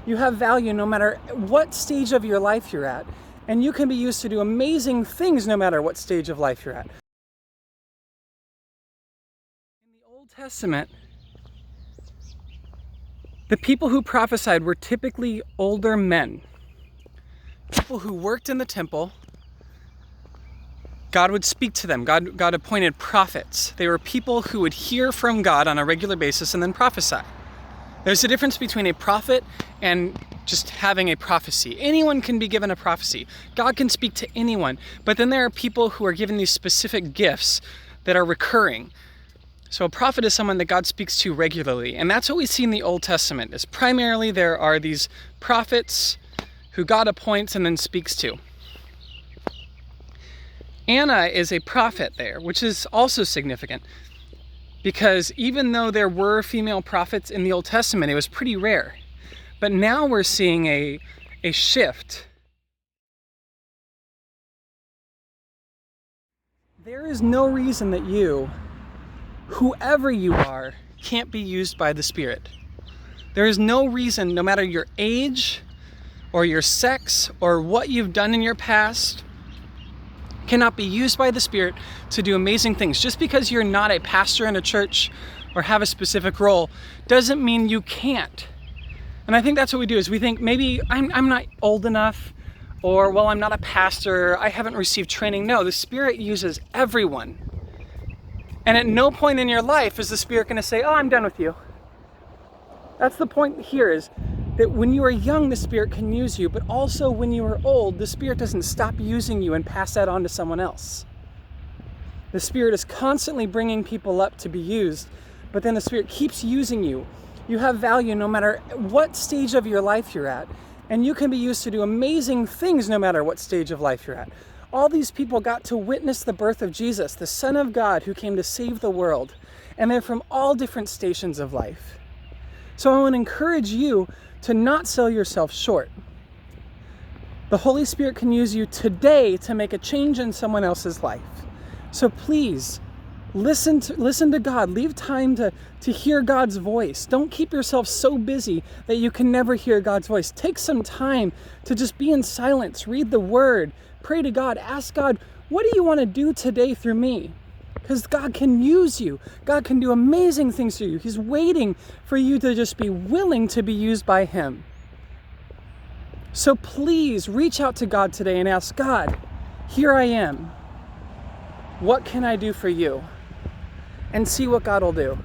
You have value no matter what stage of your life you're at. And you can be used to do amazing things no matter what stage of life you're at. In the Old Testament, the people who prophesied were typically older men. People who worked in the temple. God would speak to them. God appointed prophets. They were people who would hear from God on a regular basis and then prophesy. There's a difference between a prophet and just having a prophecy. Anyone can be given a prophecy. God can speak to anyone. But then there are people who are given these specific gifts that are recurring. So a prophet is someone that God speaks to regularly. And that's what we see in the Old Testament, is primarily there are these prophets who God appoints and then speaks to. Anna is a prophet there, which is also significant, because even though there were female prophets in the Old Testament, it was pretty rare. But now we're seeing a shift. There is no reason that you, whoever you are, can't be used by the Spirit. There is no reason, no matter your age or your sex or what you've done in your past, cannot be used by the Spirit to do amazing things. Just because you're not a pastor in a church or have a specific role doesn't mean you can't. And I think that's what we do, is we think maybe I'm not old enough, or well, I'm not a pastor, I haven't received training. No, the Spirit uses everyone. And at no point in your life is the Spirit going to say, oh, I'm done with you. That's the point here, is that when you are young, the Spirit can use you, but also when you are old, the Spirit doesn't stop using you and pass that on to someone else. The Spirit is constantly bringing people up to be used, but then the Spirit keeps using you. You have value no matter what stage of your life you're at, and you can be used to do amazing things no matter what stage of life you're at. All these people got to witness the birth of Jesus, the Son of God who came to save the world, and they're from all different stations of life. So I want to encourage you to not sell yourself short. The Holy Spirit can use you today to make a change in someone else's life. So please, listen to God. Leave time to hear God's voice. Don't keep yourself so busy that you can never hear God's voice. Take some time to just be in silence, read the Word, pray to God, ask God, what do you want to do today through me? Because God can use you. God can do amazing things through you. He's waiting for you to just be willing to be used by Him. So please reach out to God today and ask God, here I am. What can I do for you? And see what God will do.